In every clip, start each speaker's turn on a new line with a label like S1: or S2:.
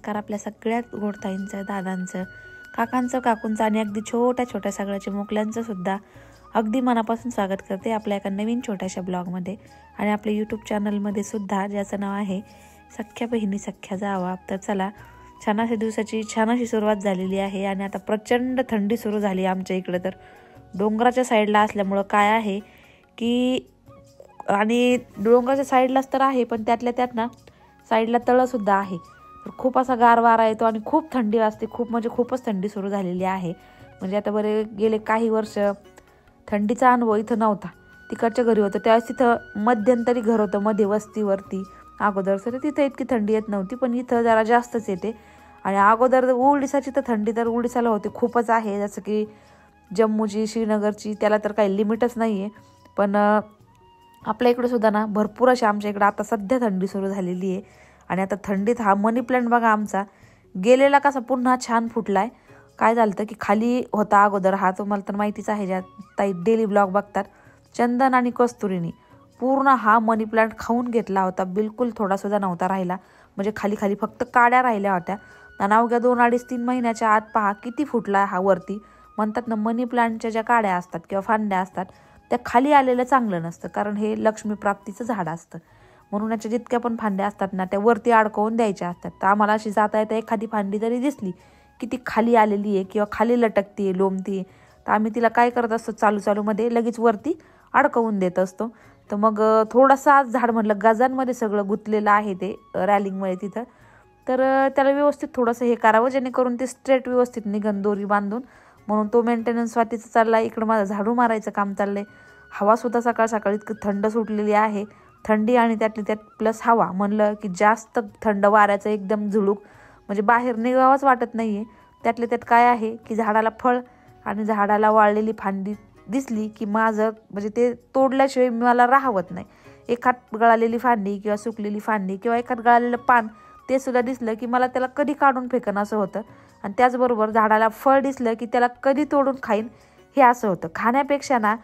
S1: नमस्कार आपल्या सगळ्यात गोडताईंचं, दादांचं, काकांचं, काकूंचं आणि अगदी छोट्या छोट्या सगळ्याच्या मोकल्यांचं सुद्धा अगदी मनापासून स्वागत करते आपल्या एका नवीन छोट्याशा ब्लॉगमध्ये आणि आपल्या यूट्यूब चॅनलमध्ये सुद्धा, ज्याचं नाव आहे सख्या बहिणी सख्या जावा. तर चला, छान अशा दिवसाची छान अशी सुरुवात झालेली आहे आणि आता प्रचंड थंडी सुरू झाली आमच्या इकडे. तर डोंगराच्या साईडला असल्यामुळं काय आहे की, आणि डोंगराच्या साईडलाच तर आहे, पण त्यातल्या त्यात ना साईडला तळंसुद्धा आहे. तर खूप असा गार वारा येतो आणि खूप थंडी वाजते. खूप म्हणजे खूपच थंडी सुरू झालेली आहे. म्हणजे आता बरे गेले काही वर्ष थंडीचा अनुभव इथं नव्हता. तिकडच्या घरी होतं त्यावेळेस तिथं मध्यंतरी घर होतं मध्ये वस्तीवरती अगोदर, तर तिथं इतकी थंडी येत नव्हती, पण इथं जरा जास्तच येते. आणि अगोदर उडीसाची तर थंडी तर उडीसाला होते खूपच आहे, जसं की जम्मूची, श्रीनगरची, त्याला तर काही लिमिटच नाही आहे. पण आपल्या इकडे सुद्धा ना भरपूर अशी आमच्या इकडे आता सध्या थंडी सुरू झालेली आहे. आणि आता थंडीत हा मनी प्लांट बघा आमचा गेलेला कसा पुन्हा छान फुटलाय. काय झालं की खाली होता अगोदर हा, तुम्हाला तर माहितीच आहे, ज्या ताई डेली ब्लॉग बघतात, चंदन आणि कस्तुरीनी पूर्ण हा मनी प्लांट खाऊन घेतला होता. बिलकुल थोडासुद्धा नव्हता राहिला, म्हणजे खाली खाली फक्त काड्या राहिल्या होत्या. आणि अवघ्या 2, 2.5, 3 महिन्याच्या आत पहा किती फुटला हा वरती. म्हणतात ना, मनी प्लांटच्या ज्या काड्या असतात किंवा फांद्या असतात त्या खाली आलेलं चांगलं नसतं, कारण हे लक्ष्मी प्राप्तीचं झाड असतं. म्हणून याच्या जितक्या पण फांद्या असतात ना त्या वरती अडकवून द्यायच्या असतात. तर आम्हाला अशी जाता येता एखादी फांदी जरी दिसली की ती खाली आलेली आहे किंवा खाली लटकती आहे, लोंबती आहे, तर आम्ही तिला काय करत असतो, चालूमध्ये लगेच वरती अडकवून देत असतो. तर मग थोडासा झाड म्हटलं गजांमध्ये सगळं गुंतलेलं आहे ते रॅलिंगमध्ये तिथं, तर त्याला व्यवस्थित थोडंसं हे करावं जेणेकरून ते स्ट्रेट व्यवस्थित निघन दोरी बांधून. म्हणून तो मेंटेनन्स वाटीचा चालला आहे. इकडं माझं झाडू मारायचं काम चाललंय. हवासुद्धा सकाळ सकाळी इतकं थंड सुटलेली आहे. थंडी आणि त्यातली त्यात प्लस हवा म्हणलं की जास्त थंड वाऱ्याचं एकदम झुळूक, म्हणजे बाहेर निघावंच वाटत नाही आहे. त्यातले त्यात काय आहे की झाडाला फळ आणि झाडाला वाळलेली फांदी दिसली की माझं म्हणजे ते तोडल्याशिवाय मला राहवत नाही. एखाद गळालेली फांदी किंवा सुकलेली फांदी किंवा एखाद गळालेलं पान ते सुद्धा दिसलं की मला त्याला कधी काढून फेकन असं होतं. आणि त्याचबरोबर झाडाला फळ दिसलं की त्याला कधी तोडून खाईन हे असं होतं. खाण्यापेक्षा ना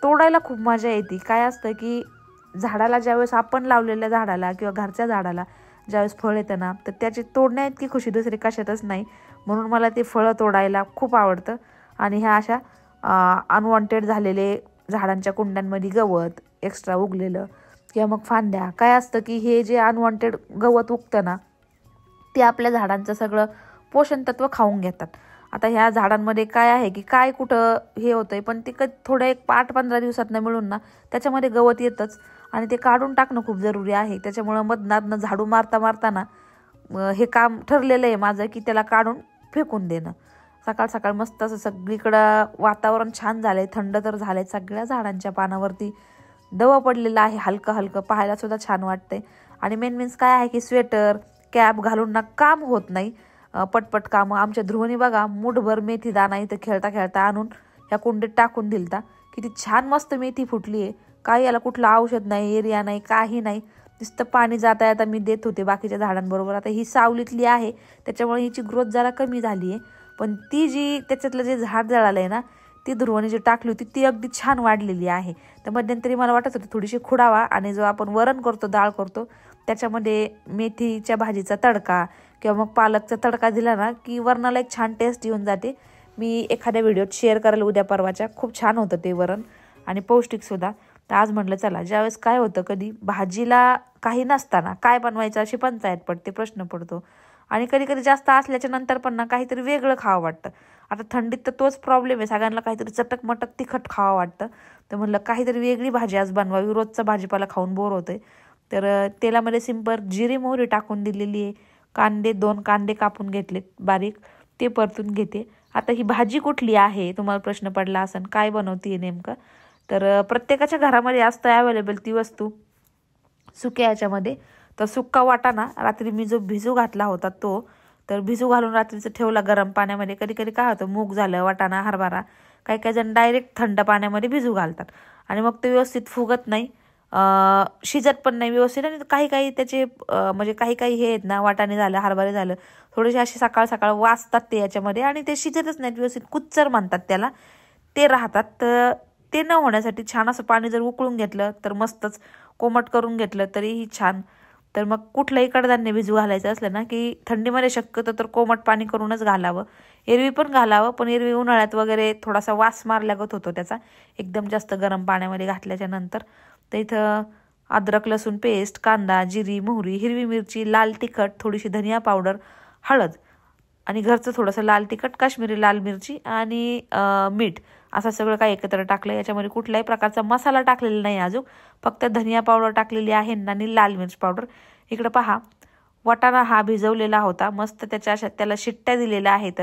S1: तोडायला खूप मजा येते. काय असतं की झाडाला ज्यावेळेस आपण लावलेल्या झाडाला किंवा घरच्या झाडाला ज्यावेळेस फळ येतं ना, तर त्याची तोडण्या इतकी खुशी दुसरी कशातच नाही. म्हणून मला ते फळं तोडायला खूप आवडतं. आणि ह्या अशा अनवॉन्टेड झालेले झाडांच्या कुंड्यांमध्ये गवत एक्स्ट्रा उगलेलं किंवा मग फांद्या, काय असतं की हे जे अनवॉन्टेड गवत उगतं ना ते आपल्या झाडांचं सगळं पोषण तत्व खाऊन घेतात. आता ह्या झाडांमध्ये काय आहे की काय कुठं हे होतंय, पण ते थोडं एक 8-15 दिवसातनं मिळून ना त्याच्यामध्ये गवत येतच आणि ते काढून टाकणं खूप जरुरी आहे. त्याच्यामुळं मधनातनं झाडू मारताना हे काम ठरलेलं आहे माझं की त्याला काढून फेकून देणं. सकाळ सकाळ मस्त असं सगळीकडं वातावरण छान झालंय, थंड तर झालंय. सगळ्या झाडांच्या पानावरती दव पडलेलं आहे हलकं हलकं, पाहायला सुद्धा छान वाटतंय. आणि मेन मीन्स काय आहे की स्वेटर कॅप घालून ना काम होत नाही, पटपट कामं. आमच्या ध्रुवनी बघा मुठभर मेथी दाणा इथं खेळता खेळता आणून ह्या कुंडीत टाकून दिलता. किती छान मस्त मेथी फुटली आहे. काही याला कुठलं औषध नाही, एरिया नाही, काही नाही, नुसतं पाणी जाता येता मी देत होते बाकीच्या झाडांबरोबर. आता ही सावलीतली आहे त्याच्यामुळे हिची ग्रोथ जरा कमी झाली आहे, पण ती जी त्याच्यातलं जे झाड जळालं आहे ना ती ध्रुवनी जी टाकली होती ती अगदी छान वाढलेली आहे. तर मध्यंतरी मला वाटत होतं थोडीशी खुडावा आणि जो आपण वरण करतो, डाळ करतो, त्याच्यामध्ये मेथीच्या भाजीचा तडका किंवा मग पालकचा तडका दिला ना की वरणाला एक छान टेस्ट येऊन जाते. मी एखाद्या व्हिडिओत शेअर करायला उद्या परवाच्या, खूप छान होतं ते वरण आणि पौष्टिकसुद्धा. तर आज म्हटलं चला, ज्यावेळेस काय होतं कधी भाजीला काही नसताना काय बनवायचं अशी पंचायत पडते, प्रश्न पडतो. आणि कधी कधी जास्त असल्याच्या नंतर पण ना काहीतरी वेगळं खावं वाटतं. आता थंडीत तर तोच प्रॉब्लेम आहे, सगळ्यांना काहीतरी चटक मटक तिखट खावं वाटतं. तर म्हटलं काहीतरी वेगळी भाजी आज बनवावी, रोजचा भाजीपाला खाऊन बोर होतोय. तर तेलामध्ये सिंपल जिरी मोहरी टाकून दिलेली आहे. 2 कांदे कापून घेतलेत बारीक, ते परतून घेते. आता ही भाजी कुठली आहे तुम्हाला प्रश्न पडला असेल, काय बनवते नेमकं. तर प्रत्येकाच्या घरामध्ये असतं अवेलेबल ती वस्तू सुक्या याच्यामध्ये. तर सुक्का वाटाणा रात्री मी जो भिजू घातला होता तो, तर भिजू घालून रात्रीचं ठेवला गरम पाण्यामध्ये. कधी कधी काय होतं, मूग झालं, वाटाणा, हरभरा, काही जण डायरेक्ट थंड पाण्यामध्ये भिजू घालतात आणि मग ते व्यवस्थित फुगत नाही, शिजत पण नाही व्यवस्थित. आणि काही त्याचे म्हणजे काही हे आहेत ना, वाटाणे झालं, हरभरे झालं, थोडेसे असे सकाळ सकाळ वाचतात ते याच्यामध्ये आणि ते शिजतच नाहीत व्यवस्थित, कुच्चर म्हणतात त्याला, ते राहतात. तर ते न होण्यासाठी छान असं पाणी जर उकळून घेतलं तर मस्तच, कोमट करून घेतलं तरीही छान. तर मग कुठलंही कडधान्य भिजू घालायचं असलं ना की थंडीमध्ये शक्यतो तर कोमट पाणी करूनच घालावं. एरवी पण घालावं, पण एरवी उन्हाळ्यात वगैरे थोडासा वास मारल्यागत होतो त्याचा एकदम जास्त गरम पाण्यामध्ये घातल्याच्या नंतर. तर इथं अद्रक लसूण पेस्ट, कांदा, जिरी, मोहरी, हिरवी मिरची, लाल तिखट, थोडीशी धनिया पावडर, हळद आणि घरचं थोडंसं लाल तिखट, काश्मीरी लाल मिरची आणि मीठ असं सगळं काही एकत्र टाकलं. याच्यामध्ये कुठल्याही प्रकारचा मसाला टाकलेला नाही अजून, फक्त धनिया पावडर टाकलेली आहे आणि लाल मिरच पावडर. इकडं पहा, वाटाणा हा भिजवलेला होता, मस्त त्याला शिट्ट्या दिलेल्या आहेत.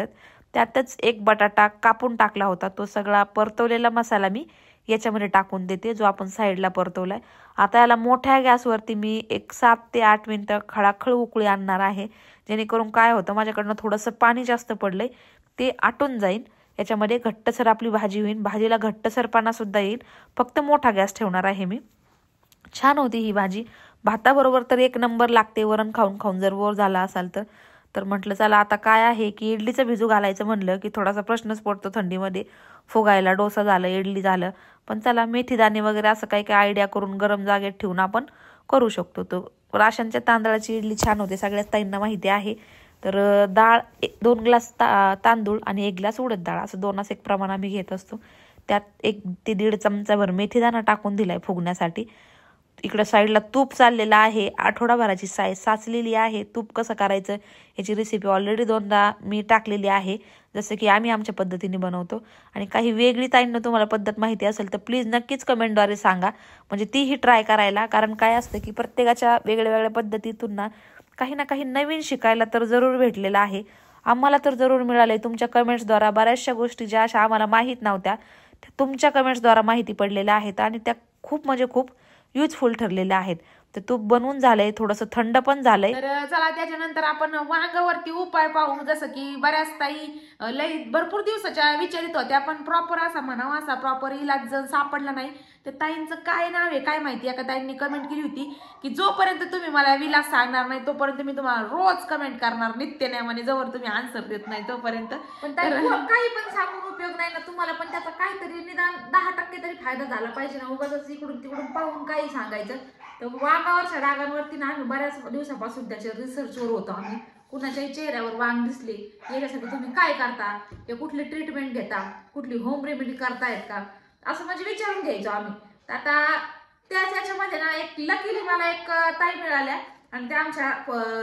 S1: त्यातच एक बटाटा कापून टाकला होता. तो सगळा परतवलेला मसाला मी याच्यामध्ये टाकून देते, जो आपण साईडला परतवलाय. आता याला मोठ्या गॅसवरती मी एक 7 ते 8 मिनिटं खळाखळ उकळी आणणार आहे, जेणेकरून काय होतं माझ्याकडनं थोडंसं पाणी जास्त पडलंय ते आटून जाईल. याच्यामध्ये घट्टसर आपली भाजी होईल, भाजीला घट्टसरपणा सुद्धा येईल. फक्त मोठा गॅस ठेवणार आहे मी. छान होती ही भाजी, भाताबरोबर तर एक नंबर लागते. वरण खाऊन खाऊन जर बोर झाला असाल तर म्हटलं चला आता काय आहे की इडलीचं भिजू घालायचं म्हणलं की थोडासा प्रश्नच पडतो थंडीमध्ये फुगायला. डोसा झालं, इडली झालं, पण चला मेथी दाणे वगैरे असं काही काही आयडिया करून गरम जागेत ठेवून आपण करू शकतो. तो राशनच्या तांदळाची इडली छान होते, सगळ्याच ताईंना माहिती आहे. तर डाळ 2 ग्लास तांदूळ आणि 1 ग्लास उडद डाळ असं 2:1 प्रमाण आम्ही घेत असतो. त्यात 1 ते 1.5 चमचाभर मेथीदाणा टाकून दिलाय फुगण्यासाठी. इकडं साईडला तूप चाललेलं आहे, आठवडाभराची साचलेली आहे. तूप कसं करायचं याची रेसिपी ऑलरेडी 2दा मी टाकलेली आहे, जसं की आम्ही आमच्या पद्धतीने बनवतो. आणि काही वेगळी ताईंना तुम्हाला पद्धत माहिती असेल तर प्लीज नक्कीच कमेंटद्वारे सांगा, म्हणजे तीही ट्राय करायला. कारण काय असतं की प्रत्येकाच्या वेगळ्या वेगळ्या पद्धतीतून ना काही नवीन शिकायला तर जरूर भेटलेलं आहे. आम्हाला तर जरूर मिळालंय तुमच्या कमेंट्सद्वारा. बऱ्याचशा गोष्टी ज्या अशा आम्हाला माहीत नव्हत्या त्या तुमच्या कमेंट्सद्वारा माहिती पडलेल्या आहेत आणि त्या खूप म्हणजे खूप युजफुल ठरलेल्या आहेत. तर तूप बनवून झालंय, थोडंसं थंड पण झालंय.
S2: तर चला त्याच्यानंतर आपण वांगावरती उपाय पाहू. जसं की बऱ्याच ताई लई भरपूर दिवसाच्या विचारित होत्या, पण प्रॉपर असा म्हणावा असा प्रॉपर इलाज जर सापडला नाही. तर ताईंचं काय नाव आहे काय माहिती. एका ताईंनी कमेंट केली होती की जोपर्यंत तुम्ही मला विलास सांगणार नाही तोपर्यंत मी तुम्हाला रोज कमेंट करणार नित्यनेमाने, जोवर तुम्ही आन्सर देत नाही तोपर्यंत. पण काही पण सांगून उपयोग नाही ना तुम्हाला, पण त्याचा काहीतरी निदान 10% तरी फायदा झाला पाहिजे ना. उगाच इकडून तिकडून पाहून काही सांगायचं. तर वांगावरच्या डागांवरती ना आम्ही बऱ्याच दिवसापासून त्याच्या रिसर्चवर होतो आम्ही. कुणाच्याही चेहऱ्यावर वांग दिसले याच्यासाठी तुम्ही काय करता, किंवा कुठली ट्रीटमेंट घेता, कुठली होम रेमेडी करतायत का, असं म्हणजे विचारून घ्यायचो आम्ही. आता त्याच्यामध्ये ना एक लकीली मला एक ताई मिळाल्या आणि त्या आमच्या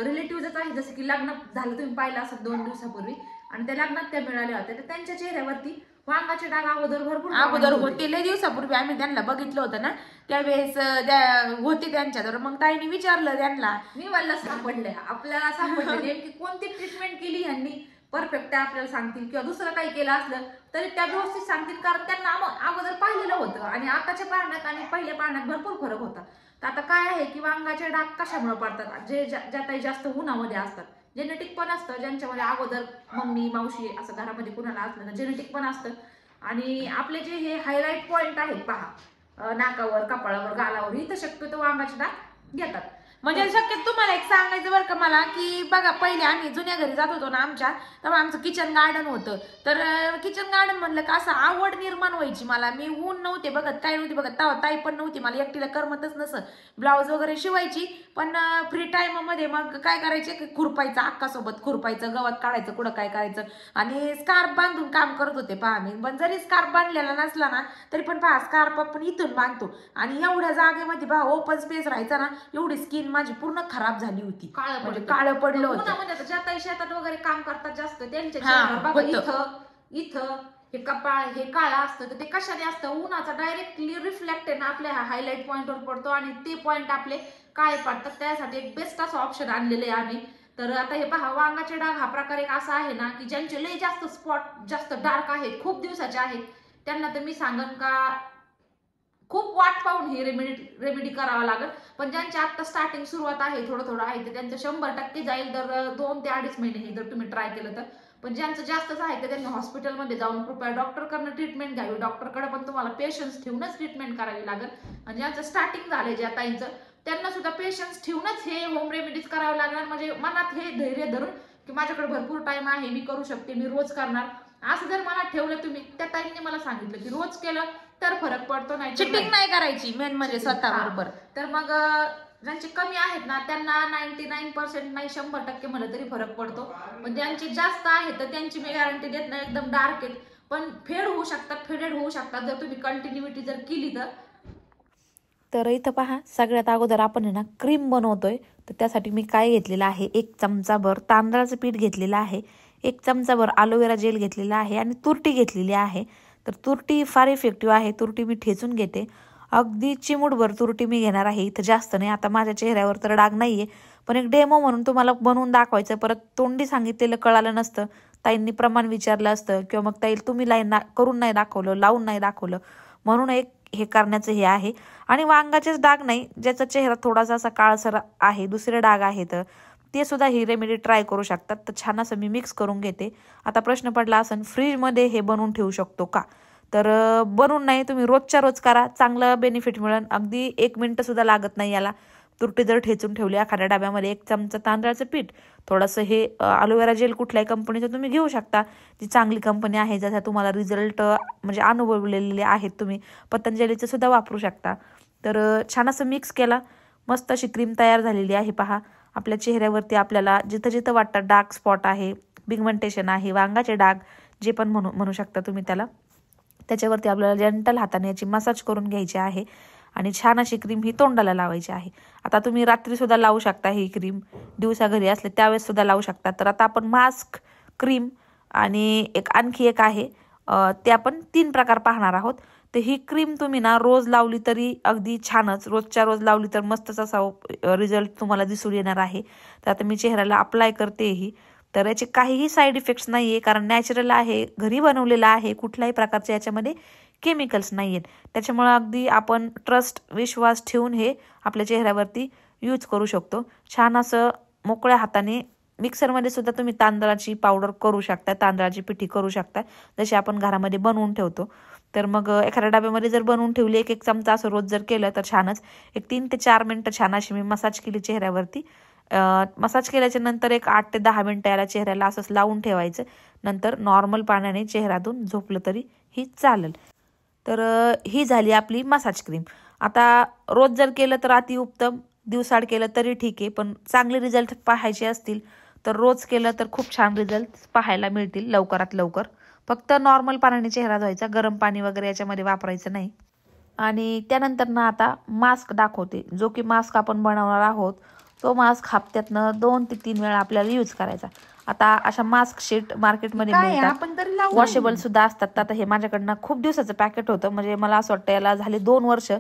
S2: रिलेटिव्हच आहे. जसं की लग्न झालं तुम्ही पाहिलं असं 2 दिवसापूर्वी, आणि त्या लग्नात त्या मिळाल्या होत्या. तर त्यांच्या चेहऱ्यावरती वांगाचे डाग अगोदर होते. लय दिवसापूर्वी आम्ही त्यांना बघितलं होतं ना, त्यावेळेस होते त्यांच्यावर. मग ताईने विचारलं त्यांना, मी मला सापडलं आपल्याला सापडलं नेमकी कोणती ट्रीटमेंट केली यांनी परफेक्ट आपल्याला सांगतील, किंवा दुसरं काही केलं असलं तरी त्या व्यवस्थित सांगतील. कारण त्यांना अगोदर पाहिलेलं होतं आणि आताच्या पाहण्यात आणि पहिल्या पाहण्यात भरपूर फरक होता. तर आता काय आहे की वांगाचे डाग कशामुळे पडतात, ज्या ताई जास्त उन्हामध्ये असतात, जेनेटिक पण असतं, ज्यांच्यामध्ये अगोदर मम्मी मावशी असं घरामध्ये कुणाला असलं तर जेनेटिक पण असतं. आणि आपले जे हे हायलाइट पॉइंट आहेत पहा, नाकावर, कपाळावर, गालावर, इथं शक्यतो वांगाचे डाग घेतात. म्हणजे शक्यतो तुम्हाला एक सांगायचं बरं का मला, की बघा पहिले आम्ही जुन्या घरी जात होतो ना आमच्या, तेव्हा आमचं किचन गार्डन होतं. तर किचन गार्डन म्हणलं का असं आवड निर्माण व्हायची मला. मी ऊन नव्हते बघत, काय नव्हते बघत, तेव्हा ताई पण नव्हती, मला एकटीला करमतच नसं. ब्लाऊज वगैरे शिवायची, पण फ्री टाईममध्ये मग काय करायचे, खुरपायचं, अक्कासोबत खुरपायचं, गवत काढायचं, कुठं काय करायचं, आणि स्कार्फ बांधून काम करत होते पहा मी. पण जरी स्कार्फ बांधलेला नसला ना तरी पण पहा स्कार्फ आपण इथून बांधतो, आणि एवढ्या जागेमध्ये पहा ओपन स्पेस राहायचा ना, एवढी स्किन माझी पूर्ण खराब झाली होती, काळं पडलं होतं. ज्या ताई शेतात वगैरे काम करतात जास्त त्यांच्या इथं हे कपाळ हे काळं असतं, तर ते कशाने असतं, उन्हाचा डायरेक्टली रिफ्लेक्ट आहे ना आपल्या हायलाइट पॉइंटवर पडतो आणि ते पॉइंट आपले काळे पडतात. त्यासाठी एक बेस्ट असं ऑप्शन आणलेलं आहे आम्ही. तर आता हे पहा, वांगाचे डाग हा प्रकार एक असा आहे ना की ज्यांचे लय जास्त स्पॉट जास्त डार्क आहेत, खूप दिवसाचे आहेत, त्यांना तर मी सांगन का खूप वाट पाहून ही रेमेडी करावं लागेल. पण ज्यांची आता स्टार्टिंग सुरुवात आहे, थोडं आहे, तर त्यांचं 100% जाईल. तर 2 ते 2.5 महिने हे जर तुम्ही ट्राय केलं तर. पण ज्यांचं जास्तच आहे तर त्यांनी हॉस्पिटलमध्ये जाऊन कृपया डॉक्टरकडनं ट्रीटमेंट घ्यावी. डॉक्टरकडे पण तुम्हाला पेशन्स ठेवूनच ट्रीटमेंट करावी लागेल. आणि ज्यांचं स्टार्टिंग झालंय ज्या ताईंचं, त्यांना सुद्धा पेशन्स ठेवूनच हे होम रेमेडीज करावे लागणार. म्हणजे मनात हे धैर्य धरून की माझ्याकडे भरपूर टाइम आहे, मी करू शकते, मी रोज करणार, असं जर मनात ठेवलं तुम्ही. त्या ताईंनी मला सांगितलं की रोज केलं तर फरक पडतो, नाही चिटिंग नाही करायची मेन म्हणजे स्वतः बरोबर. तर मग ज्यांचे कमी आहेत ना त्यांना 99% नाही 100% म्हणलं तरी फरक पडतो, पण ज्यांचे जास्त आहेत तर त्यांची मी गॅरंटी देत नाही एकदम डार्क आहेत, पण फेड होऊ शकतात, फेडेड होऊ शकतात जर तुम्ही कंटिन्युटी जर केली
S1: तर इथं पहा, सगळ्यात अगोदर आपण आहे ना क्रीम बनवतोय. तर त्यासाठी मी काय घेतलेलं आहे, 1 चमचाभर तांदळाचं पीठ घेतलेलं आहे, 1 चमचाभर ॲलोवेरा जेल घेतलेला आहे आणि तुरटी घेतलेली आहे. तर तुरटी फार इफेक्टिव्ह आहे, तुरटी मी ठेचून घेते. अगदी चिमूटभर तुरटी मी घेणार आहे, इथं जास्त नाही. आता माझ्या चेहऱ्यावर तर डाग नाही आहे, पण एक डेमो म्हणून तुम्हाला बनवून दाखवायचं. परत तोंडी सांगितलेलं कळालं नसतं, ताईंनी प्रमाण विचारलं असतं, किंवा मग ताई तुम्ही करून नाही दाखवलं, लावून नाही दाखवलं, म्हणून एक हे करण्याचं हे आहे. आणि वांगाचेच डाग नाही, ज्याचा चेहरा थोडासा असा काळसर आहे, दुसरे डाग आहेत, ते सुद्धा ही रेमेडी ट्राय करू शकतात. तर छान असं मी मिक्स करून घेते. आता प्रश्न पडला असेल फ्रीजमध्ये हे बनवून ठेवू शकतो का, तर बनवून नाही, तुम्ही रोजच्या रोज करा, चांगलं बेनिफिट मिळेल. अगदी 1 मिनिट सुद्धा लागत नाही याला. तुरटी जर ठेचून ठेवली एखाद्या डब्यामध्ये, 1 चमचा तांदळाचं पीठ, थोडंसं हे ॲलोवेरा जेल कुठल्याही कंपनीचं तुम्ही घेऊ शकता, जी चांगली कंपनी आहे, ज्याचा तुम्हाला रिझल्ट म्हणजे अनुभवलेले आहेत. तुम्ही पतंजलीचं सुद्धा वापरू शकता. तर छान असं मिक्स केला, मस्त अशी क्रीम तयार झालेली आहे. पहा, आपल्या चेहऱ्यावरती आपल्याला जिथं जिथं वाटतं डार्क स्पॉट आहे, पिगमेंटेशन आहे, वांगाचे डाग जे पण म्हणू शकता तुम्ही त्याला, त्याच्यावरती आपल्याला जेंटल हाताने याची मसाज करून घ्यायची आहे आणि छान अशी क्रीम ही तोंडाला लावायची आहे. आता तुम्ही रात्रीसुद्धा लावू शकता ही क्रीम, दिवसा घरी असले त्यावेळेस सुद्धा लावू शकता. तर आता आपण मास्क, क्रीम आणि आणखी एक आहे, ते आपण 3 प्रकार पाहणार आहोत. तर ही क्रीम तुम्ही ना रोज लावली तरी अगदी छानच, रोजच्या रोज लावली तर मस्तच असा रिझल्ट तुम्हाला दिसून येणार आहे. तर आता मी चेहऱ्याला अप्लाय करते ही. तर याचे काहीही साईड इफेक्ट्स नाही आहे, कारण नॅचरल आहे, घरी बनवलेलं आहे, कुठल्याही प्रकारचे याच्यामध्ये केमिकल्स नाही आहेत. त्याच्यामुळं अगदी आपण विश्वास ठेवून हे आपल्या चेहऱ्यावरती यूज करू शकतो. छान असं मोकळ्या हाताने मिक्सरमध्ये सुद्धा तुम्ही तांदळाची पावडर करू शकता, तांदळाची पिठी करू शकता, जशी आपण घरामध्ये बनवून ठेवतो. तर मग एखाद्या डब्यामध्ये जर बनवून ठेवली, 1 चमचा असं रोज जर केलं तर छानच. 3 ते 4 मिनटं छान अशी मी मसाज केली चेहऱ्यावरती. मसाज केल्याच्या नंतर 8 ते 10 मिनटं याला चेहऱ्याला असंच लावून ठेवायचं. नंतर नॉर्मल पाण्याने चेहऱ्यातून झोपलं तरी ही चालेल. तर ही झाली आपली मसाज क्रीम. आता रोज जर केलं तर अतिउत्तम, दिवसाआड केलं तरी ठीक आहे, पण चांगले रिझल्ट पाहायचे असतील तर रोज केलं तर खूप छान रिझल्ट पाहायला मिळतील लवकरात लवकर. फक्त नॉर्मल पाण्याने चेहरा धुवायचा, गरम पाणी वगैरे याच्यामध्ये वापरायचं नाही. आणि त्यानंतर ना आता मास्क दाखवते. जो की मास्क आपण बनवणार आहोत, तो मास्क हप्त्यातनं 2 ते 3 वेळा आपल्याला यूज करायचा. आता अशा मास्क शीट मार्केटमध्ये मिळतात, वॉशेबल सुद्धा असतात. आता हे माझ्याकडनं खूप दिवसाचं पॅकेट होतं, म्हणजे मला असं वाटतं याला झाले 2 वर्ष,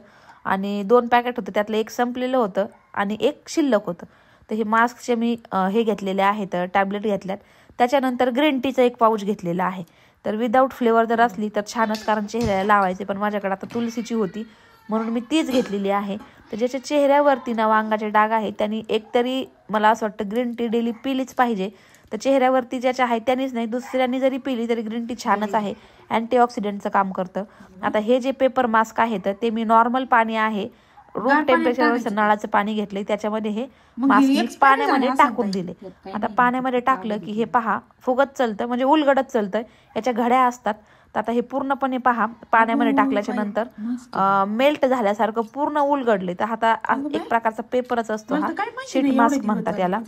S1: आणि 2 पॅकेट होतं, त्यातलं 1 संपलेलं होतं आणि 1 शिल्लक होतं. तर हे मास्कचे मी हे घेतलेले आहेत, टॅबलेट घेतल्यात. त्याच्यानंतर ग्रीन टीचं 1 पाऊच घेतलेलं आहे. तर विदाऊट फ्लेवर जर असली तर छानच, कारण चेहऱ्याला लावायचे, पण माझ्याकडे आता तुलसीची होती म्हणून मी तीच घेतलेली आहे. तर ज्याच्या चेहऱ्यावरती ना वांगाचे डाग आहेत त्यांनी एकतरी मला असं वाटतं ग्रीन टी डेली पिलीच पाहिजे. तर चेहऱ्यावरती ज्याच्या आहे त्यांनीच नाही, दुसऱ्यांनी जरी पिली तरी ग्रीन टी छानच आहे, अँटीऑक्सिडंटचं काम करतं. आता हे जे पेपर मास्क आहे तर ते मी नॉर्मल पाणी आहे, रूम टेम्परेचरवर नळाचं पाणी घेतलंय, त्याच्यामध्ये हे मास्क मी पाण्यामध्ये टाकून दिले. आता पाण्यामध्ये टाकलं की हे पहा फुगत चलतं, म्हणजे उलगडत चलतं. याच्या घड्या असतात. तर आता हे पूर्णपणे पहा पाण्यामध्ये टाकल्याच्या नंतर मेल्ट झाल्यासारखं पूर्ण उलगडले. तर आता एक प्रकारचा पेपरच असतो हा, शीट मास्क म्हणतात याला.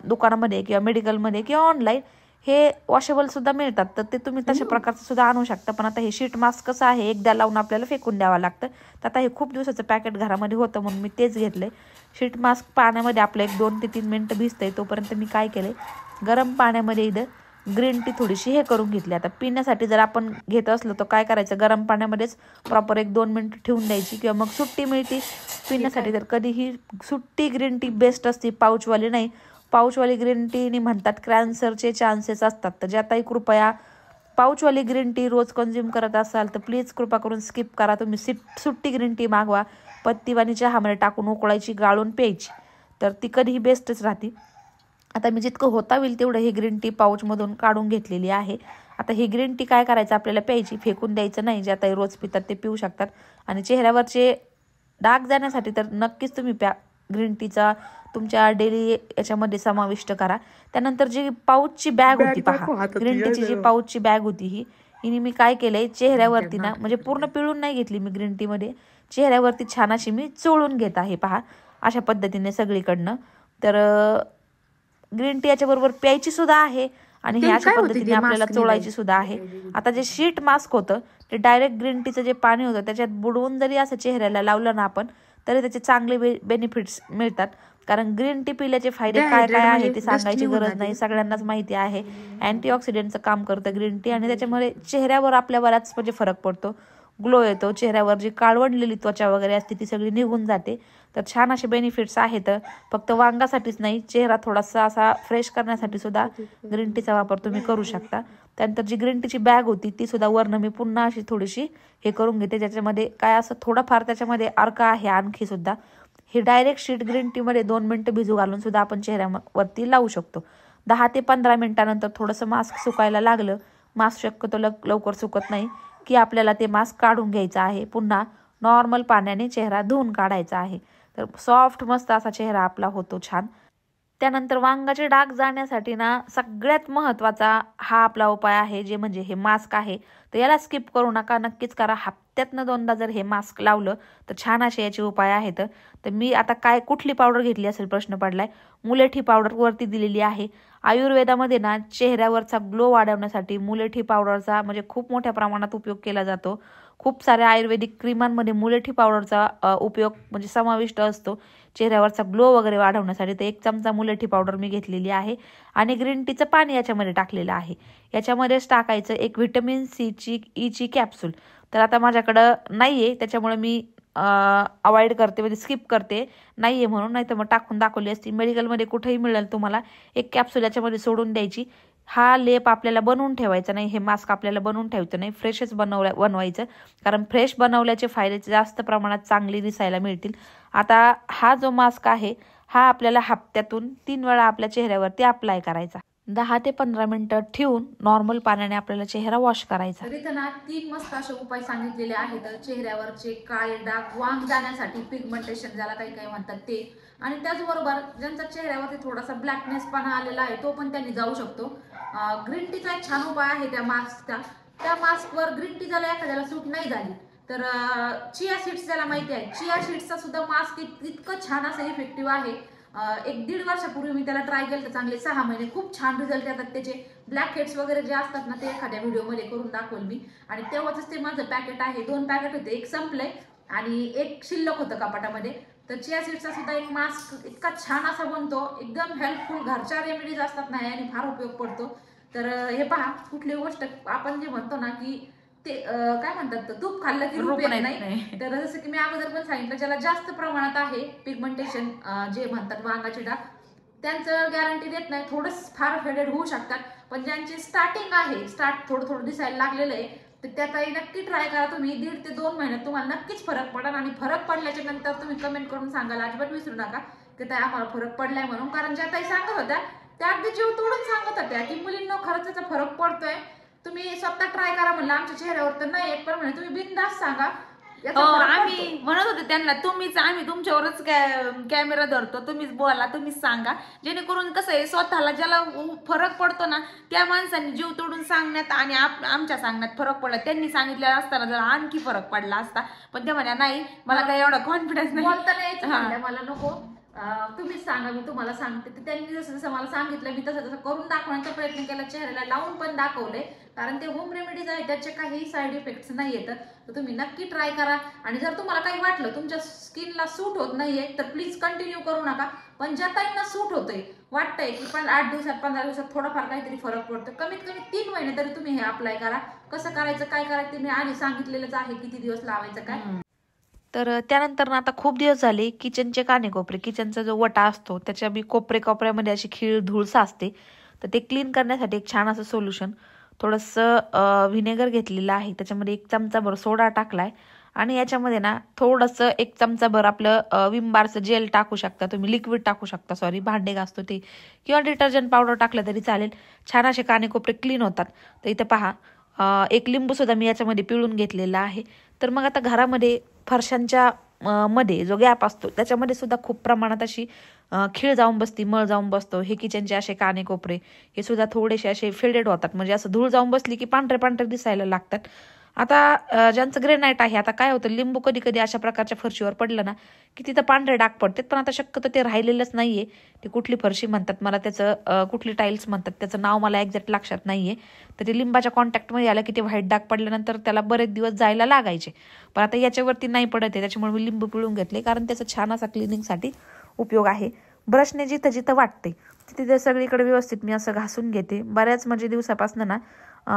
S1: दुकानामध्ये किंवा मेडिकलमध्ये किंवा ऑनलाईन हे वॉशेबल सुद्धा मिळतात, तर ते तुम्ही तशा प्रकारचं सुद्धा आणू शकता. पण आता हे शीट मास्क कसं आहे, एकदा लावून आपल्याला फेकून द्यावं लागतं. तर आता हे खूप दिवसाचं पॅकेट घरामध्ये होतं म्हणून मी तेच घेतलंय. शीट मास्क पाण्यामध्ये आपलं 2 ते 3 मिनिटं भिजतंय, तोपर्यंत मी काय केलंय, गरम पाण्यामध्ये इथं ग्रीन टी थोडीशी हे करून घेतली. आता पिण्यासाठी जर आपण घेत असलो तर काय करायचं, गरम पाण्यामध्येच प्रॉपर 1-2 मिनिटं ठेवून द्यायची, किंवा मग सुट्टी मिळते पिण्यासाठी तर कधीही सुट्टी ग्रीन टी बेस्ट असते, पाऊचवाली नाही. पाऊचवाली ग्रीन टीने म्हणतात कॅन्सरचे चान्सेस असतात. तर ज्याताही कृपया पाऊचवाली ग्रीन टी रोज कंझ्युम करत असाल तर प्लीज कृपा करून स्किप करा. तुम्ही सुट्टी ग्रीन टी मागवा, पत्तीवाणी चहामध्ये टाकून उकळायची, गाळून प्यायची, तर ती कधीही बेस्टच राहते. आता मी जितकं होता होईल तेवढं ही ग्रीन टी पाऊचमधून काढून घेतलेली आहे. आता ही ग्रीन टी काय करायचं, आपल्याला प्यायची, फेकून द्यायचं नाही. जे आता रोज पितात ते पिऊ शकतात. आणि चेहऱ्यावरचे डाग जाण्यासाठी तर नक्कीच तुम्ही प्या. ग्रीन टीचा तुमच्या डेली याच्यामध्ये समाविष्ट करा. त्यानंतर जी पाऊचची बॅग होती पहा, ग्रीन टीची जी पाऊचची बॅग होती हिने मी काय केलंय, चेहऱ्यावरती ना म्हणजे पूर्ण पिळून नाही घेतली मी ग्रीन टीमध्ये, चेहऱ्यावरती छान अशी मी चोळून घेत आहे पहा. अशा पद्धतीने सगळीकडनं. तर ग्रीन टी याच्याबरोबर प्यायची सुद्धा आहे आणि हे अशा पद्धतीने आपल्याला चोळायची सुद्धा आहे. आता जे शीट मास्क होतं ते डायरेक्ट ग्रीन टीचं जे पाणी होतं त्याच्यात बुडवून जरी असं चेहऱ्याला लावलं ना आपण तरी त्याचे चांगले बेनिफिट्स मिळतात. कारण ग्रीन टी पिल्याचे फायदे काय काय आहे ते सांगायची गरज नाही, सगळ्यांनाच माहिती आहे. अँटीऑक्सिडंटचं काम करतं ग्रीन टी आणि त्याच्यामुळे चेहऱ्यावर आपल्या बराच म्हणजे फरक पडतो, ग्लो येतो. चेहऱ्यावर जी काळवंडलेली त्वचा वगैरे असते ती सगळी निघून जाते. तर छान असे बेनिफिट्स आहेत. फक्त वांगासाठीच नाही, चेहरा थोडासा असा फ्रेश करण्यासाठी सुद्धा ग्रीन टीचा वापर तुम्ही करू शकता. त्यानंतर जी ग्रीन टीची बॅग होती ती सुद्धा वरनं मी पुन्हा अशी थोडीशी हे करून घेते, ज्याच्यामध्ये काय असं थोडंफार त्याच्यामध्ये अर्क आहे आणखी सुद्धा. ही डायरेक्ट शीट ग्रीन टीमध्ये 2 मिनिटं भिजू घालून सुद्धा आपण चेहऱ्यावरती लावू शकतो. 10 ते 15 मिनिटानंतर थोडंसं मास्क सुकायला लागलं, मास्क शक्यतो लवकर सुकत नाही, की आपल्याला ते मास्क काढून घ्यायचं आहे. पुन्हा नॉर्मल पाण्याने चेहरा धुवून काढायचा आहे. तर सॉफ्ट मस्त असा चेहरा आपला होतो छान. त्यानंतर वांगाचे डाग जाण्यासाठी ना सगळ्यात महत्त्वाचा हा आपला उपाय आहे, जे म्हणजे हे मास्क आहे. तर याला स्किप करू नका, नक्कीच करा. हप्त्यातनं 2दा जर हे मास्क लावलं तर छान असे याचे उपाय आहेत. तर मी आता कुठली पावडर घेतली असेल प्रश्न पडलाय. मुलेठी पावडर वरती दिलेली आहे. आयुर्वेदामध्ये ना चेहऱ्यावरचा ग्लो वाढवण्यासाठी मुलेठी पावडरचा म्हणजे खूप मोठ्या प्रमाणात उपयोग केला जातो. खूप साऱ्या आयुर्वेदिक क्रीमांमध्ये मुलेठी पावडरचा उपयोग म्हणजे समाविष्ट असतो चेहऱ्यावरचा ग्लो वगैरे वाढवण्यासाठी. तर 1 चमचा मुलेठी पावडर मी घेतलेली आहे आणि ग्रीन टीचं पाणी याच्यामध्ये टाकलेलं आहे. याच्यामध्येच टाकायचं एक व्हिटॅमिन ईची कॅप्सूल. तर आता माझ्याकडं नाही आहे त्याच्यामुळे मी अवॉइड करते, म्हणजे स्किप करते, नाही आहे म्हणून. नाही तर मग टाकून दाखवली असती. मेडिकलमध्ये कुठेही मिळेल तुम्हाला. एक कॅप्सूल याच्यामध्ये सोडून द्यायची. हा लेप आपल्याला बनवून ठेवायचा नाही, हे मास्क आपल्याला बनवून ठेवायचं नाही, फ्रेशच बनवायचं. कारण फ्रेश बनवल्याचे फायदे जास्त प्रमाणात चांगले दिसायला मिळतील. आता हा जो मास्क आहे हा आपल्याला हप्त्यातून 3 वेळा आपल्या चेहऱ्यावरती अप्लाय करायचा. 10 ते 15 मिनिटं ठेवून नॉर्मल पाण्याने आपल्याला चेहरा वॉश करायचा.
S2: तर इथं ना 3 मस्त असे उपाय सांगितलेले आहेत चेहऱ्यावरचे काळे डाग, वांग जाण्यासाठी, पिगमेंटेशन ज्याला काही काही म्हणतात ते. आणि त्याचबरोबर ज्यांचा चेहऱ्यावरती थोडासा ब्लॅकनेस पणा आलेला आहे तो पण त्यांनी जाऊ शकतो. ग्रीन टीचा एक छान उपाय आहे त्या मास्कचा. त्या मास्कवर ग्रीन टी ज्याला एखाद्याला सूट नाही झाली तर चिया सीड्स ज्याला माहिती आहे, चिया सीड्सचा सुद्धा मास्क इतकं छान असं इफेक्टिव्ह आहे. 1-1.5 वर्षापूर्वी मी त्याला ट्राय केलं तर चांगले 6 महिने खूप छान रिझल्ट येतात त्याचे. ब्लॅक हेड्स वगैरे जे असतात ना ते एखाद्या व्हिडिओमध्ये करून दाखवेल मी. आणि तेव्हाच ते माझं पॅकेट आहे, 2 पॅकेट होते, एक संपलंय आणि एक शिल्लक होतं कपाटामध्ये. तर चिया सीड्सचा सुद्धा एक मास्क इतका छान असा बनतो, एकदम हेल्पफुल, घरच्या रेमेडीज असतात ना आणि फार उपयोग पडतो. तर हे पहा, कुठली गोष्ट आपण जे म्हणतो ना की ते काय म्हणतात, तूप खाल्लं की रूप येत नाही. तर जसं की मी अगोदर पण सांगितलं, ज्याला जास्त प्रमाणात आहे पिगमेंटेशन जे म्हणतात वांगाचे डाग, त्यांचं गॅरंटी देत नाही, थोडंच फार फेडेड होऊ शकतात. पण ज्यांची स्टार्टिंग आहे, थोडं थोडं दिसायला लागलेलं आहे, तर त्यातही नक्की ट्राय करा तुम्ही. 1.5 ते 2 महिन्यात तुम्हाला नक्कीच फरक पडेल. आणि फरक पडल्याच्या नंतर तुम्ही कमेंट करून सांगायला अजिबात विसरू नका की ताई आम्हाला फरक पडलाय म्हणून. कारण ज्या ताई सांगत होत्या त्या अगदी जीव तोडून सांगत होत्या की मुलींना खरंच त्याचा फरक पडतोय, तुम्ही स्वतः ट्राय करा. म्हणलं आमच्या चेहऱ्यावर तर नाही येत, पण म्हणे तुम्ही बिनधास्त सांगा. आम्ही म्हणत होते त्यांना, आम्ही तुमच्यावरच कॅमेरा धरतो, तुम्हीच बोला, तुम्हीच सांगा, जेणेकरून कसं आहे स्वतःला ज्याला फरक पडतो ना त्या माणसांनी जीव तोडून सांगण्यात आणि आमच्या सांगण्यात फरक पडला. त्यांनी सांगितलेलं असताना जर आणखी फरक पडला असता, पण त्या म्हणे नाही मला काही एवढा कॉन्फिडन्स नाही, बोलता नाही, मला नको, तुम्हीच सांगा, मी तुम्हाला सांगते. तर त्यांनी जसं जसं मला सांगितलं मी तसं तसं करून दाखवण्याचा प्रयत्न केला, चेहऱ्याला लावून पण दाखवले. कारण ते होम रेमेडीज आहे, त्याचे काही साईड इफेक्ट्स नाही येतात. तर तुम्ही नक्की ट्राय करा. आणि जर तुम्हाला काही वाटलं तुमच्या स्किनला सूट होत नाहीये तर प्लीज कंटिन्यू करू नका. पण ज्या ताईंना सूट होतंय, वाटतंय की पण 8 दिवसात 15 दिवसात थोडाफार काहीतरी फरक पडतो, कमीत कमी 3 महिने तरी तुम्ही हे अप्लाय करा. कसं करायचं काय करायचं ते मी आधी सांगितलेलंच आहे, किती दिवस लावायचं काय.
S1: तर त्यानंतर ना आता खूप दिवस झाले किचनचे कानेकोपरे, किचनचा जो वटा असतो त्याच्या बी कोपऱ्यामध्ये अशी खीळ धूळ साचते. तर ते क्लीन करण्यासाठी एक छान असं सोल्युशन, थोडंसं व्हिनेगर घेतलेलं आहे, त्याच्यामध्ये 1 चमचाभर सोडा टाकलाय आणि याच्यामध्ये ना थोडंसं 1 चमचाभर आपलं विम बारचं जेल टाकू शकता तुम्ही, लिक्विड टाकू शकता, सॉरी भांडे घासतो ते, किंवा डिटर्जंट पावडर टाकलं तरी चालेल. छान असे कानेकोपरे क्लीन होतात. तर इथं पहा, 1 लिंबू सुद्धा मी याच्यामध्ये पिळून घेतलेला आहे. तर मग आता घरामध्ये फरशांच्या मध्ये जो गॅप असतो त्याच्यामध्ये सुद्धा खूप प्रमाणात अशी खीळ जाऊन बसती, मळ जाऊन बसतो. हे किचनचे असे कानेकोपरे हे सुद्धा थोडेसे असे फेडेड होतात, म्हणजे असं धूळ जाऊन बसली की पांढरे पांढरे दिसायला लागतात. आता ज्यांचं ग्रेनाईट आहे, आता काय होतं, लिंबू कधी कधी अशा प्रकारच्या फरशीवर पडलं ना की तिथं पांढरे डाग पडतात, पण आता शक्यतो ते राहिलेलंच नाहीये. ते कुठली फरशी म्हणतात, मला त्याचं कुठली टाईल्स म्हणतात त्याचं नाव मला एक्झॅक्ट लक्षात नाहीये. तर ते लिंबाच्या कॉन्टॅक्टमध्ये आलं की ते व्हाईट डाग पडल्यानंतर त्याला बरेच दिवस जायला लागायचे, पण आता याच्यावरती नाही पडत आहे. त्याच्यामुळे मी लिंबू पिळून घेतले, कारण त्याचा छान असा क्लिनिंगसाठी उपयोग आहे. ब्रशने जिथं जिथं वाटते तिथे सगळीकडे व्यवस्थित मी असं घासून घेते. बऱ्याच म्हणजे दिवसापासून ना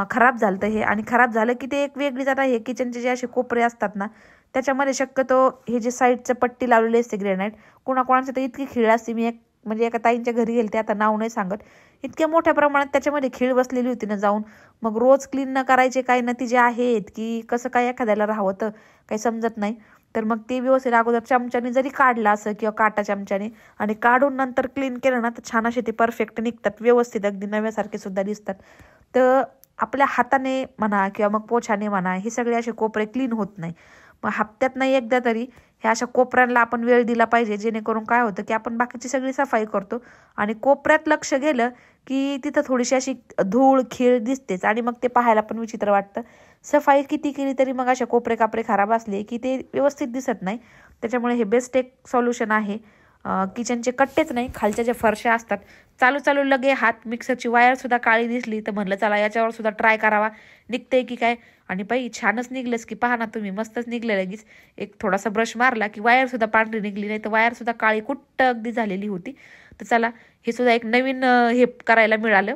S1: खराब झालं हे, आणि खराब झालं की ते एक वेगळीच, आता हे किचनचे जे असे कोपरे असतात ना त्याच्यामध्ये शक्यतो हे जे साईडचं पट्टी लावलेली असते ग्रेनाईट, कोणाकोणाची तर इतकी खीळ असते. मी म्हणजे एका ताईंच्या घरी गेले, ते आता नाव नाही सांगत, इतक्या मोठ्या प्रमाणात त्याच्यामध्ये खीळ बसलेली होती ना, जाऊन मग रोज क्लीन न करायचे काही नतीजे आहेत की कसं काय एखाद्याला राहावं तर काही समजत नाही. तर मग ते व्यवस्थित अगोदर चमच्याने जरी काढलं असं किंवा काटा चमच्याने, आणि काढून नंतर क्लीन केलं ना तर छान असे ते परफेक्ट निघतात, व्यवस्थित अगदी नव्यासारखे सुद्धा दिसतात. तर आपल्या हाताने म्हणा किंवा मग पोछाने म्हणा हे सगळे असे कोपरे क्लीन होत नाही. मग हप्त्यात नाही एकदा तरी ह्या अशा कोपऱ्यांना आपण वेळ दिला पाहिजे, जेणेकरून काय होतं की आपण बाकीची सगळी सफाई करतो आणि कोपऱ्यात लक्ष गेलं की तिथं थोडीशी अशी धूळ खीळ दिसतेच, आणि मग ते पाहायला पण विचित्र वाटतं. सफाई किती केली तरी मग अशा कोपरे कापरे खराब असले की ते व्यवस्थित दिसत नाही. त्याच्यामुळे हे बेस्ट एक सॉल्युशन आहे. किचनचे कट्टेच नाही, खालच्या ज्या फरशा असतात, चालू चालू लगे हात मिक्सरची वायर सुद्धा काळी दिसली तर म्हणलं चला याच्यावर सुद्धा ट्राय करावा, निघतंय की काय. आणि बाई छानच निघलंच की, पहा ना तुम्ही, मस्तच निघलं लगेच. एक थोडासा ब्रश मारला की वायर सुद्धा पांढरी निघली, नाही तर वायर सुद्धा काळी कुट्ट अगदी झालेली होती. तर चला हे सुद्धा एक नवीन हे करायला मिळालं.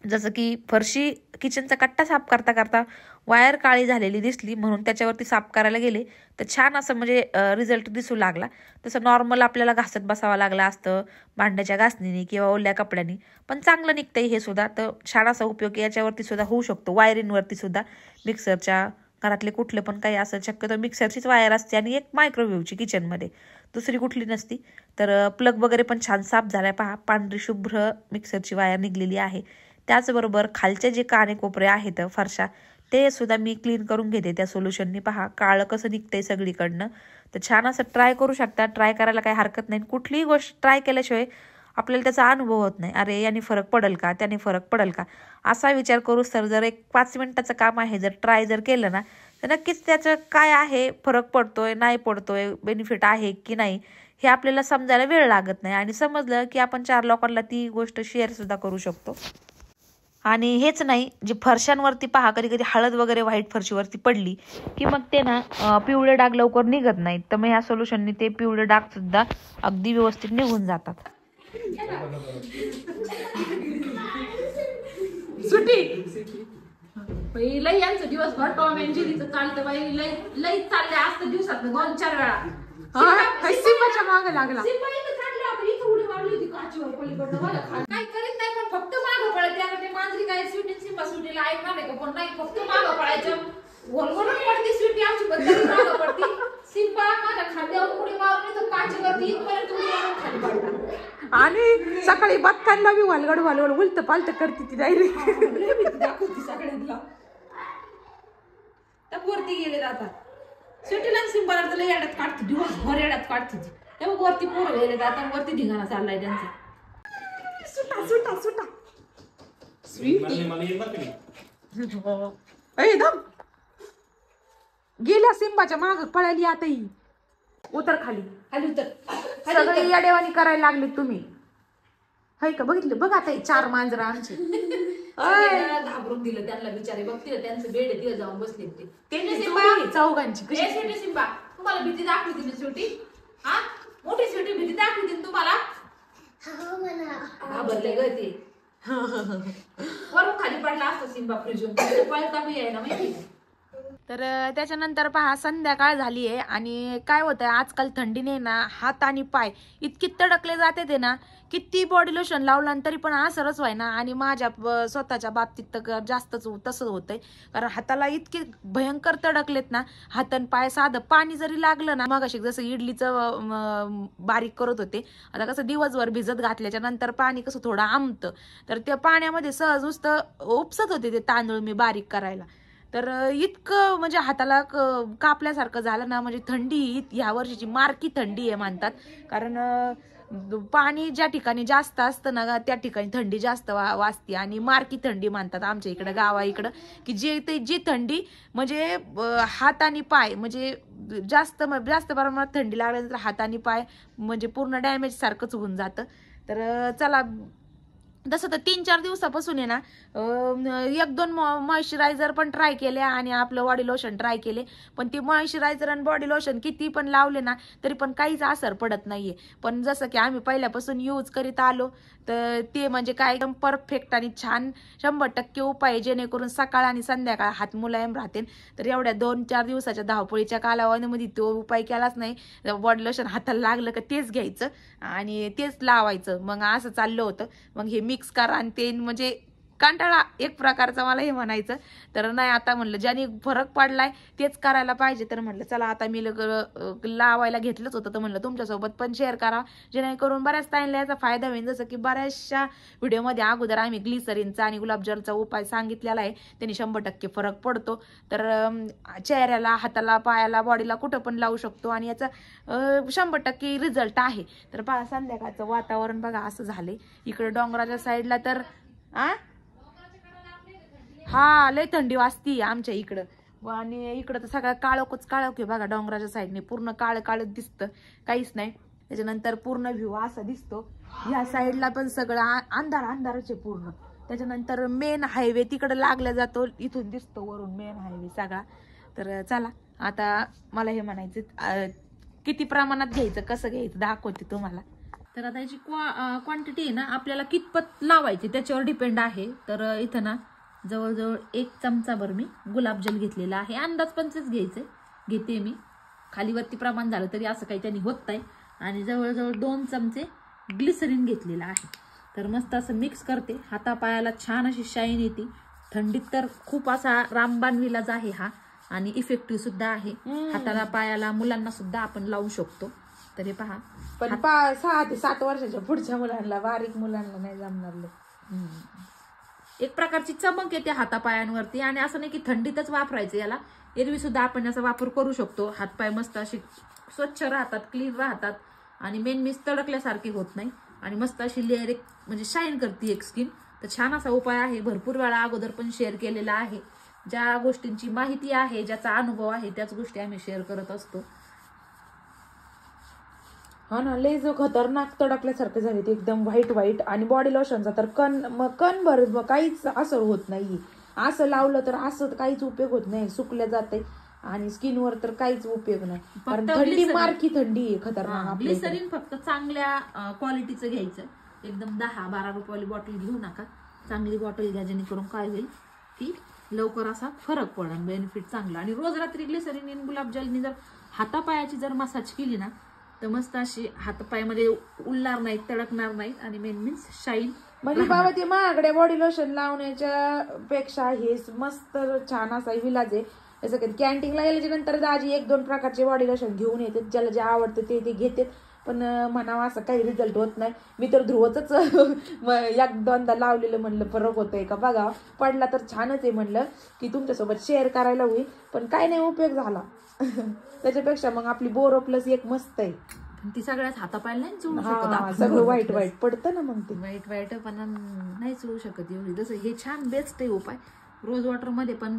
S1: जसं की फरशी किचनचा कट्टा साफ करता करता वायर काळी झालेली दिसली, म्हणून त्याच्यावरती साफ करायला गेले तर छान असं म्हणजे रिझल्ट दिसू लागला. तसं नॉर्मल आपल्याला घासत बसावं लागलं असतं भांड्याच्या घासणीने किंवा ओल्या कपड्याने, पण चांगलं निघतंय हे सुद्धा. तर छान असा उपयोग याच्यावरती सुद्धा होऊ शकतो, वायरींवरती सुद्धा. मिक्सरच्या घरातले कुठले पण काही असं, शक्यतो मिक्सरचीच वायर असते आणि एक मायक्रोवेव्हची किचनमध्ये, दुसरी कुठली नसती. तर प्लग वगैरे पण छान साफ झालाय, पहा पांढरी शुभ्र मिक्सरची वायर निघलेली आहे. त्याचबरोबर खालचे जे काने कोपरे आहेत फरशा ते सुद्धा मी क्लीन करून घेते त्या सोल्युशननी. पहा काळं कसं निघतंय सगळीकडनं. तर छान असं ट्राय करू शकता, ट्राय करायला काही हरकत नाही. कुठलीही गोष्ट ट्राय केल्याशिवाय आपल्याला त्याचा अनुभव होत नाही. अरे याने फरक पडेल का, त्याने फरक पडेल का, असा विचार करूच तर जर एक 5 मिनिटाचं काम आहे, जर ट्राय जर केलं ना तर नक्कीच त्याचं काय आहे, फरक पडतोय नाही पडतोय, बेनिफिट आहे की नाही हे आपल्याला समजायला वेळ लागत नाही. आणि समजलं की आपण 4 लोकांना ती गोष्ट शेअर सुद्धा करू शकतो. आणि हेच नाही, जे फरशांवरती पहा कधी कधी हळद वगैरे व्हाईट फरशीवरती पडली की मग ते ना पिवळे डाग लवकर निघत नाहीत. तर मग ह्या सोल्युशनने ते पिवळे डाग सुद्धा अगदी व्यवस्थित निघून जातात.
S2: सुटी लई यांचं दिवसभर टॉम अँड जेरीचं चालतं बाई, लई लई चालले असतं दिवसात 2-4 वेळा. सिंबाच्या मागे लागला, काय करीत नाही पण फक्त मागं पळत. त्याला ते मांजरी काय स्वीटी सिंबा स्वीटीला ऐकणार आहे का पण नाही, फक्त मागं पळायचं. गोलगोलच पडती स्वीटी आमची, बद्दल मागं पडती. सिंबा माझ्या खांद्यावर उडी मारून तर काचेवरती इथपर्यंत उडी मारून खाली पडला. आणि सकाळी बत्तांना बी वालगड वालवड उलट पालट करते ती डायरेक्ट दाखवती सगळ्यांना. तर वरती गेले जातात स्वीटीला सिंबाला तर येड्यात काढते, दिवसभर येड्यात काढते ती. तेव्हा वरती पोरं गेले जातात, वरती धिंगाणा चाललाय त्यांचा. सुटा सुटा सुटा एकदम गेल्या सिंबाच्या माग पळाली. आता ही उतर खाली, खाली उतर. सगळी याडेवानी करायला लागली तुम्ही, हाय का? बघितलं बघ आता 4 मांजरा आमचे. घाबरून दिलं त्यांना बिचारे, बघतील त्यांचं बेड तिला जाऊन बसले ते चौघांची. सिंबा तुम्हाला भीती दाखवती ना शेवटी, हा मोठी शेवटी भीती दाखवती तुम्हाला. घाबरले ग ते, वरून खाली पडला असतो सिंबा फ्रीजून, पळता बी आहे ना माहिती. तर त्याच्यानंतर पहा संध्याकाळ झाली आहे आणि काय होतंय आजकाल थंडीने ना हात आणि पाय इतकी तडकले जाते ते ना, किती बॉडी लोशन लावलं तरी पण असरच व्हायना. आणि माझ्या स्वतःच्या बाबतीत तर जास्तच तसंच होतंय, कारण हाताला इतके भयंकर तडकलेत ना हात आणि पाय. साधं पाणी जरी लागलं ना, मग अशी जसं इडलीचं बारीक करत होते, आता कसं दिवसभर भिजत घातल्याच्या नंतर पाणी कसं थोडं आंबतं, तर त्या पाण्यामध्ये सहज नुसतं उपसत होते ते तांदूळ मी बारीक करायला. तर इतकं म्हणजे हाताला कापल्यासारखं झालं ना. म्हणजे थंडी ह्या वर्षीची मारकी थंडी आहे म्हणतात, कारण पाणी ज्या ठिकाणी जास्त असतं ना त्या ठिकाणी थंडी जास्त वाजते आणि मारकी थंडी म्हणतात आमच्या इकडं गावा इकडं, की जी थंडी म्हणजे हात आणि पाय म्हणजे जास्त प्रमाणात थंडी लागल्यानंतर हात आणि पाय म्हणजे पूर्ण डॅमेज सारखंच होऊन जातं. तर चला तसं तर 3-4 दिवसापासून आहे ना 1-2 मॉइश्चरायझर पण ट्राय केले आणि आपलं बॉडी लोशन ट्राय केले, पण ती मॉइश्चरायझर आणि बॉडी लोशन किती पण लावले ना तरी पण काहीच असर पडत नाहीये. पण जसं की आम्ही पहिल्यापासून यूज करीत आलो तर ते म्हणजे काय एकदम परफेक्ट आणि छान 100% उपाय, जेणेकरून सकाळ आणि संध्याकाळ हात मुलायम राहतील. तर एवढ्या 2-4 दिवसाच्या धावपळीच्या कालावधीमध्ये तो उपाय केलाच नाही. बॉडी लोशन हाताला लागलं का तेच घ्यायचं आणि तेच लावायचं, मग असं चाललं होतं. मग हे मिक्स करा आणि ते म्हणजे कंटाळा एक प्रकारचा मला हे म्हणायचं. तर नाही आता म्हणलं ज्याने फरक पडलाय तेच करायला पाहिजे. तर म्हणलं चला आता मी लावायला घेतलंच होतं, तर म्हणलं तुमच्यासोबत पण शेअर करा जेणेकरून बऱ्याच ताईंना याचा फायदा होईल. जसं की बऱ्याचशा व्हिडिओमध्ये अगोदर आम्ही ग्लिसरीनचा आणि गुलाबजलचा उपाय सांगितलेला आहे, त्यांनी 100% फरक पडतो. तर चेहऱ्याला, हाताला, पायाला, बॉडीला कुठं पण लावू शकतो आणि याचा 100% रिझल्ट आहे. तर पहा संध्याकाळचं वातावरण बघा असं झालंय इकडं डोंगराच्या साईडला. तर हा लय थंडी वाजती आमच्या इकडं आणि इकडं तर सगळं काळोखच काळोख आहे बघा. डोंगराच्या साईडने पूर्ण काळ काळ दिसतं, काहीच नाही. त्याच्यानंतर पूर्ण व्ह्यू असा दिसतो. ह्या साईडला पण सगळं अंधारच आहे पूर्ण. त्याच्यानंतर मेन हायवे तिकडं लागला जातो, इथून दिसतो वरून मेन हायवे सगळा. तर चला आता मला हे म्हणायचं किती प्रमाणात घ्यायचं, कसं घ्यायचं दाखवते तुम्हाला. तर आता याची क्वांटिटी आहे ना आपल्याला कितपत लावायची त्याच्यावर डिपेंड आहे. तर इथं ना जवळजवळ 1 चमचाभर मी गुलाबजल घेतलेला आहे. अंदाज पंचच घेते मी, खालीवरती प्रमाण झालं तरी असं काही त्यांनी होत नाही. आणि जवळजवळ 2 चमचे ग्लिसरीन घेतलेला आहे. तर मस्त असं मिक्स करते. हातापायाला छान अशी शाईन येते. थंडीत तर खूप असा रामबाण विलाज आहे हा आणि इफेक्टिव्ह सुद्धा आहे. हाताला, पायाला, मुलांना सुद्धा आपण लावू शकतो. तरी पहा, पण 6 ते 7 वर्षाच्या पुढच्या मुलांना, बारीक मुलांना नाही जमणार. एक प्रकारची चमक येते हातापायांवरती आणि असं नाही की थंडीतच वापरायचं याला, एरवी सुद्धा आपण याचा वापर करू शकतो. हातपाय मस्त अशी स्वच्छ राहतात, क्लीन राहतात आणि मेन मिस तडकल्यासारखे होत नाही आणि मस्त अशी लेअर एक म्हणजे शाईन करते एक स्किन. तर छान असा उपाय आहे. भरपूर वेळा अगोदर पण शेअर केलेला आहे. ज्या गोष्टींची माहिती आहे, ज्याचा अनुभव आहे, त्याच गोष्टी आम्ही शेअर करत असतो. हा ना, लय जो खतरनाक तडकल्यासारखं झाले ते एकदम व्हाईट आणि बॉडी लोशनचा तर कणभर काहीच असर होत नाही. असं लावलं तर असं काहीच उपयोग होत नाही, सुकल्या जाते आणि स्किनवर तर काहीच उपयोग नाही. कारण थंडी मारकी थंडी आहे खतरनाक. ग्लिसरीन फक्त चांगल्या क्वालिटीचं घ्यायचं, एकदम 10-12 रुपयाची बॉटल घेऊ नका. चांगली बॉटल घ्या, जेणेकरून काय होईल की लवकर असा फरक पडेल, बेनिफिट चांगला. आणि रोज रात्री ग्लिसरीन आणि गुलाबजलनी जर हातापायाची जर मसाज केली ना तर मस्त अशी हातपायामध्ये उलणार नाहीत, तडकणार नाहीत आणि मेन मीन्स शाईन. म्हणजे बाबा ते महागड्या बॉडी लोशन लावण्याच्या पेक्षा हे मस्त छान असा विलाज आहे. जसं की कॅन्टीनला गेल्याच्या नंतर दाजी 1-2 प्रकारचे बॉडी लोशन घेऊन येतात, ज्याला जे आवडतं ते घेतात. पण म्हणावं असं काही रिझल्ट होत नाही. मी तर ध्रुवच 1-2दा लावलेलं, म्हणलं फरक होतोय का बघा. पडला तर छानच आहे म्हणलं की तुमच्यासोबत शेअर करायला होईल, पण काय नाही उपयोग झाला. त्याच्यापेक्षा मग आपली बोरो प्लस एक मस्त आहे. ती सगळ्याच हातापायला नाही चोळू शकत, सगळं वाईट पडतं ना. मग ते वाईट पण नाही चोळू शकत एवढी. जसं हे छान बेस्ट आहे उपाय. रोज वॉटर मध्ये पण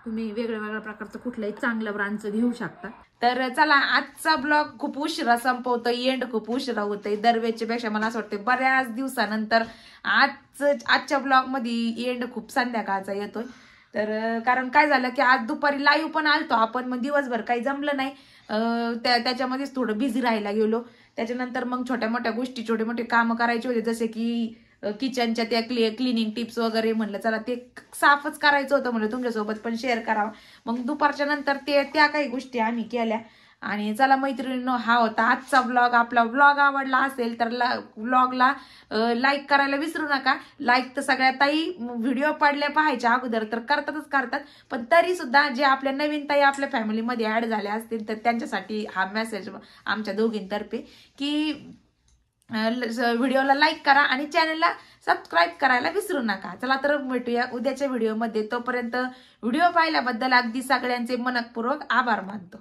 S2: तुम्ही वेगळ्या प्रकारचं कुठल्याही चांगल्या ब्रँडचं घेऊ शकता. तर चला आजचा ब्लॉग खूप उशिरा संपवतोय, एंड खूप उशिरा होतोय. दरवेळच्या पेक्षा मला असं वाटतं बऱ्याच दिवसानंतर आजच्या ब्लॉग मध्ये एंड खूप संध्याकाळचा येतोय. तर कारण काय झालं की आज दुपारी लाईव्ह पण आलतो आपण, मग दिवसभर काही जमलं नाही. त्याच्यामध्येच थोडं बिझी राहायला गेलो. त्याच्यानंतर मग छोट्या मोठे कामं करायचे होते, जसे की किचनच्या त्या क्लिनिंग टिप्स वगैरे. म्हणलं चला ते साफच करायचं होतं, म्हणलं तुमच्यासोबत पण शेअर करावं. मग दुपारच्या नंतर त्या काही गोष्टी आम्ही केल्या. आणि चला मैत्रिणींनो, हा होता आजचा ब्लॉग. आपला ब्लॉग आवडला असेल तर ब्लॉगला लाईक करायला विसरू नका. लाईक तर सगळ्या ताई व्हिडिओ पडल्या पाहायच्या अगोदर तर करतात, पण तरी सुद्धा जे आपल्या नवीन ताई आपल्या फॅमिलीमध्ये ऍड झाल्या असतील तर त्यांच्यासाठी हा मेसेज आमच्या दोघींतर्फे की व्हिडिओला लाईक करा आणि चॅनलला सबस्क्राईब करायला विसरू नका. चला तर भेटूया उद्याच्या व्हिडिओमध्ये. तोपर्यंत व्हिडिओ पाहिल्याबद्दल अगदी सगळ्यांचे मनपूर्वक आभार मानतो.